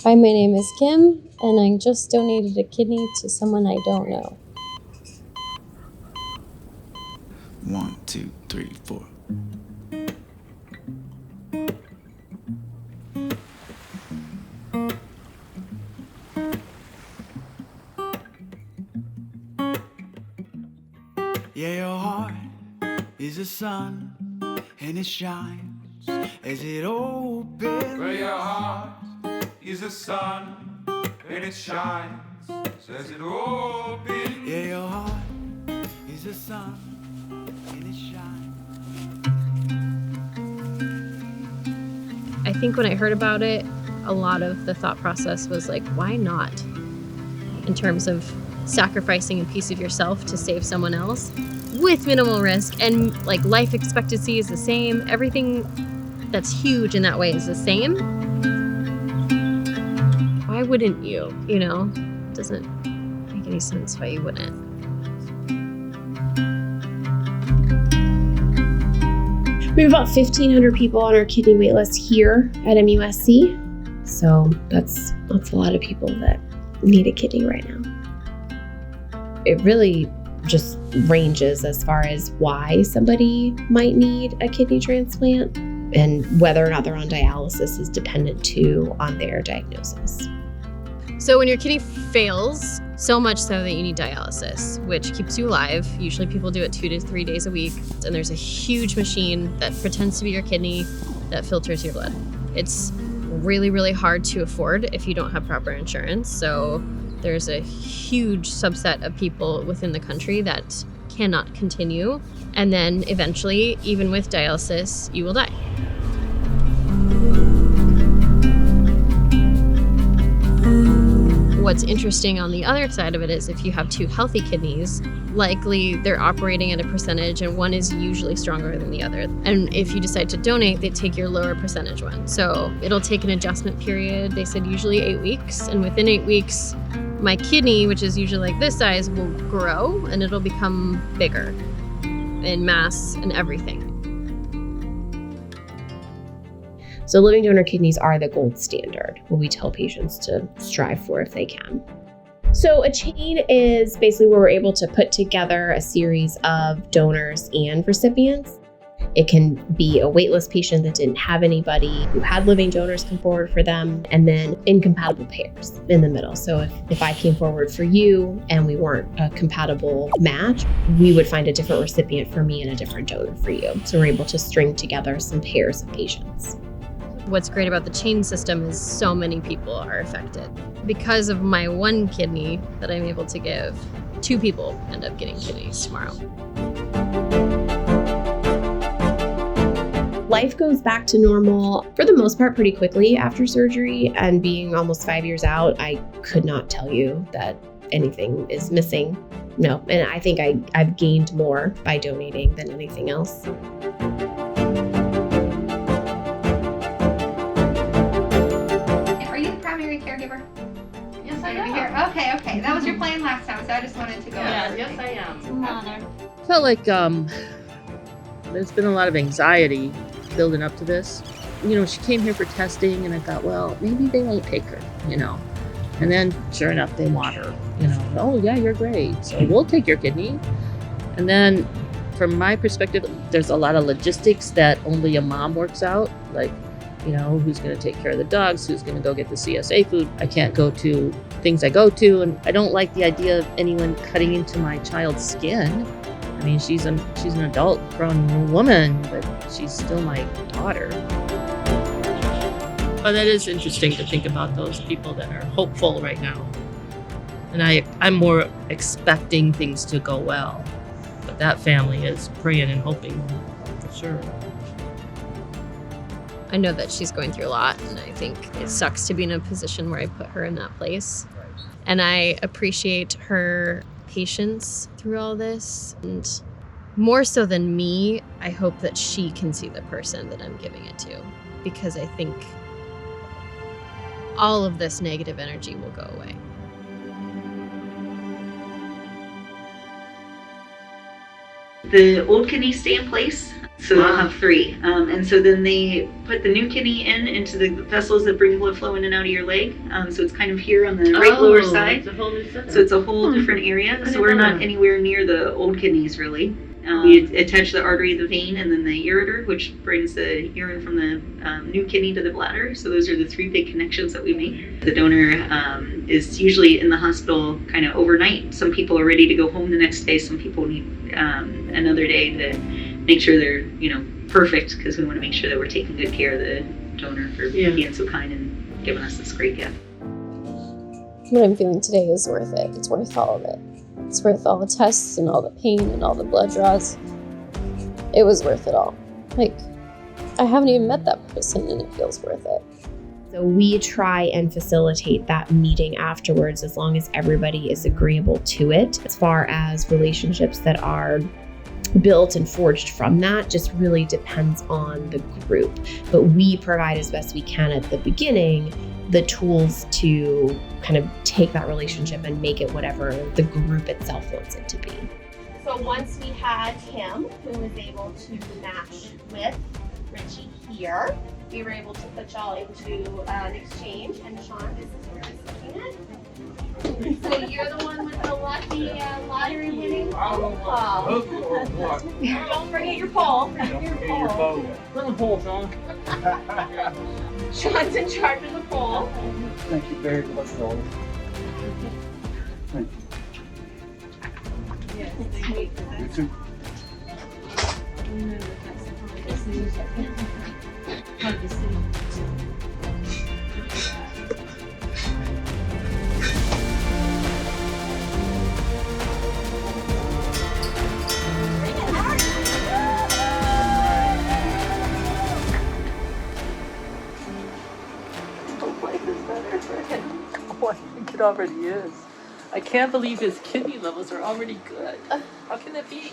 Hi, my name is Kim, and I just donated a kidney to someone I don't know. 1, 2, 3, 4. Yeah, your heart is a sun, and it shines as it opens. Well, your heart is a sun, and it shines as it opens. Yeah, your heart is a sun, and it shines. I think when I heard about it, a lot of the thought process was like, why not? In terms of sacrificing a piece of yourself to save someone else with minimal risk, and like life expectancy is the same. Everything that's huge in that way is the same. Why wouldn't you? You know, it doesn't make any sense why you wouldn't. We have about 1,500 people on our kidney wait list here at MUSC. So that's a lot of people that need a kidney right now. It really just ranges as far as why somebody might need a kidney transplant, and whether or not they're on dialysis is dependent too on their diagnosis. So when your kidney fails, so much so that you need dialysis, which keeps you alive. Usually people do it 2 to 3 days a week. And there's a huge machine that pretends to be your kidney that filters your blood. It's really, really hard to afford if you don't have proper insurance. So there's a huge subset of people within the country that cannot continue. And then eventually, even with dialysis, you will die. What's interesting on the other side of it is if you have 2 healthy kidneys, likely they're operating at a percentage and one is usually stronger than the other. And if you decide to donate, they take your lower percentage one. So it'll take an adjustment period. They said usually 8 weeks. And within 8 weeks, my kidney, which is usually like this size, will grow and it'll become bigger in mass and everything. So living donor kidneys are the gold standard, what we tell patients to strive for if they can. So a chain is basically where we're able to put together a series of donors and recipients. It can be a waitlist patient that didn't have anybody who had living donors come forward for them, and then incompatible pairs in the middle. So if I came forward for you and we weren't a compatible match, we would find a different recipient for me and a different donor for you. So we're able to string together some pairs of patients. What's great about the chain system is so many people are affected. Because of my one kidney that I'm able to give, 2 people end up getting kidneys tomorrow. Life goes back to normal for the most part pretty quickly after surgery, and being almost 5 years out, I could not tell you that anything is missing. No, and I think I've gained more by donating than anything else. Caregiver? Yes, I am. Okay. That was your plan last time, so I just wanted to go over everything. Yes, I am. It's an honor. Felt like there's been a lot of anxiety building up to this. You know, she came here for testing, and I thought, well, maybe they won't take her, you know. And then, sure enough, they want her, you know. Oh, yeah, you're great. So we'll take your kidney. And then, from my perspective, there's a lot of logistics that only a mom works out, like, you know, who's going to take care of the dogs, who's going to go get the CSA food. I can't go to things I go to, and I don't like the idea of anyone cutting into my child's skin. I mean, she's an adult grown woman, but she's still my daughter. But it is interesting to think about those people that are hopeful right now. And I'm more expecting things to go well. But that family is praying and hoping, for sure. I know that she's going through a lot, and I think it sucks to be in a position where I put her in that place. And I appreciate her patience through all this. And more so than me, I hope that she can see the person that I'm giving it to, because I think all of this negative energy will go away. The old kidneys stay in place. So they'll have 3. And so then they put the new kidney into the vessels that bring blood flow in and out of your leg. So it's kind of here on the right lower side. It's a whole new setup. So it's a whole different area. So we're not anywhere near the old kidneys really. We attach the artery, the vein, and then the ureter, which brings the urine from the new kidney to the bladder. So those are the 3 big connections that we make. The donor is usually in the hospital kind of overnight. Some people are ready to go home the next day. Some people need another day to make sure they're, perfect, because we want to make sure that we're taking good care of the donor for being so kind and giving us this great gift. What I'm feeling today is worth it. It's worth all of it. It's worth all the tests and all the pain and all the blood draws. It was worth it all. Like, I haven't even met that person and it feels worth it. So we try and facilitate that meeting afterwards as long as everybody is agreeable to it. As far as relationships that are built and forged from that just really depends on the group. But we provide as best we can at the beginning the tools to kind of take that relationship and make it whatever the group itself wants it to be. So once we had him, who was able to match with Richie here, we were able to put y'all into an exchange. And Sean, this is where I'm sitting at. So you're the one with the lucky lottery winning phone call. Don't forget your pole. Your pole. Bring the pole, Sean. Sean's in charge of the pole. Thank you very much, Sean. Thank you. You too. Oh, I think it already is. I can't believe his kidney levels are already good. How can that be?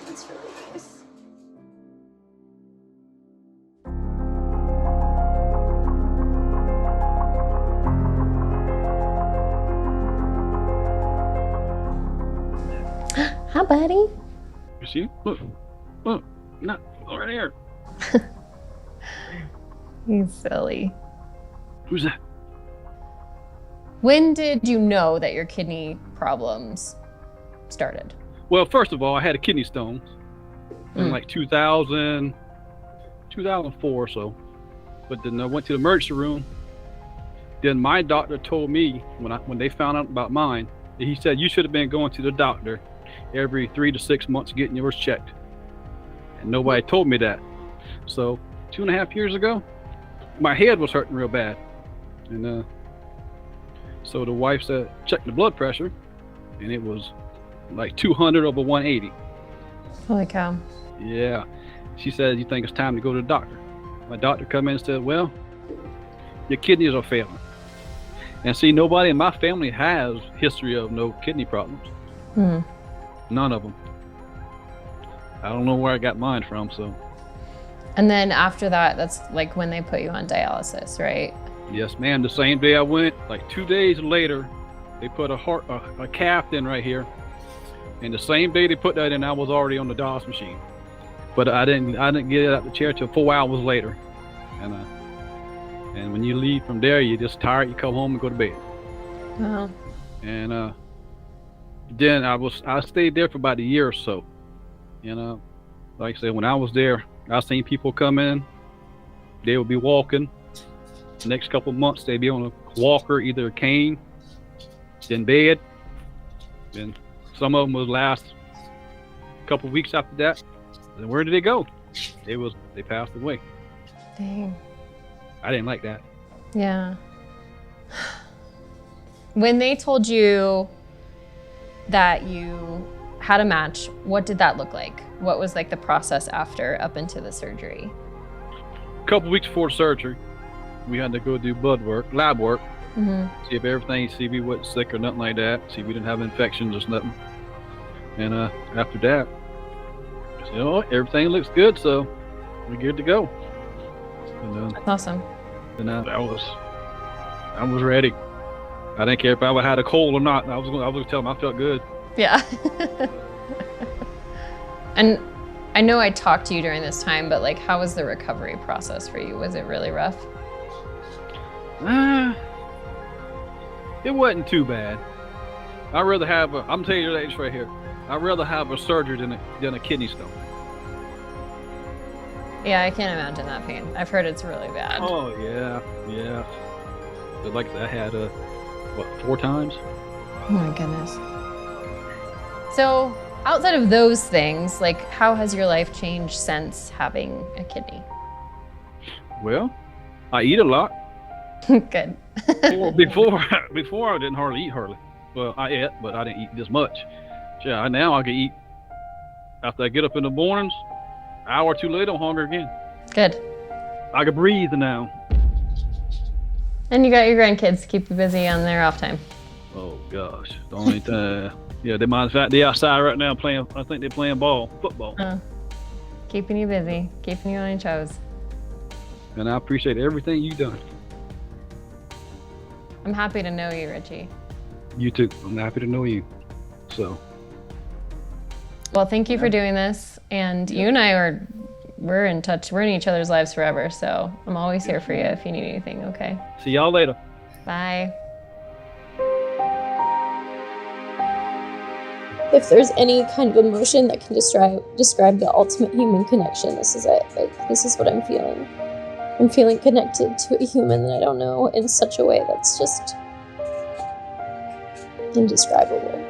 That's really nice. Hi, buddy. You see? Look, not right here. You silly. Who's that? When did you know that your kidney problems started? Well, first of all, I had a kidney stone in like 2004 or so. But then I went to the emergency room. Then my doctor told me when they found out about mine, he said you should have been going to the doctor every 3 to 6 months getting yours checked. And nobody told me that. So 2.5 years ago, my head was hurting real bad. And so the wife said, check the blood pressure, and it was like 200/180. Holy cow. Yeah. She said, you think it's time to go to the doctor? My doctor come in and said, well, your kidneys are failing. And see, nobody in my family has history of no kidney problems. None of them. I don't know where I got mine from, so. And then after that, that's like when they put you on dialysis, right? Yes, ma'am. The same day I went, like 2 days later, they put a cath in right here. And the same day they put that in, I was already on the dialysis machine. But I didn't get it out the chair till 4 hours later. And when you leave from there, you're just tired. You come home and go to bed. Wow. And then I stayed there for about a year or so. Like I said, when I was there, I seen people come in. They would be walking. The next couple of months, they'd be on a walker, either a cane, then bed. And some of them would last a couple of weeks after that. And where did they go? They passed away. Dang. I didn't like that. Yeah. When they told you that you had a match, what did that look like? What was like the process after up into the surgery? A couple of weeks before surgery, we had to go do blood work, lab work, see if everything, see if we wasn't sick or nothing like that, see if we didn't have infections or nothing. And after that, I said, everything looks good, so we're good to go. And, That's awesome. And I was ready. I didn't care if I had a cold or not. I was going to tell them I felt good. Yeah. And I know I talked to you during this time, but like, how was the recovery process for you? Was it really rough? It wasn't too bad. I'd rather have I'm telling you the age right here. I'd rather have a surgery than a kidney stone. Yeah, I can't imagine that pain. I've heard it's really bad. Oh yeah. But like I had 4 times. Oh my goodness. So outside of those things, like how has your life changed since having a kidney? Well, I eat a lot. Good. Before I didn't hardly eat hardly. Well, I ate, but I didn't eat this much. Yeah, now I can eat after I get up in the mornings. An hour or two later, I'm hungry again. Good. I can breathe now. And you got your grandkids to keep you busy on their off time. Oh gosh, the only time. Yeah, they outside right now playing. I think they're playing football. Keeping you busy, keeping you on your toes. And I appreciate everything you've done. I'm happy to know you, Richie. You too. I'm happy to know you. So. Well, thank you for doing this. And you and I we're in touch. We're in each other's lives forever. So I'm always here for you if you need anything. Okay. See y'all later. Bye. If there's any kind of emotion that can describe the ultimate human connection, this is it. Like, this is what I'm feeling. I'm feeling connected to a human that I don't know in such a way that's just indescribable.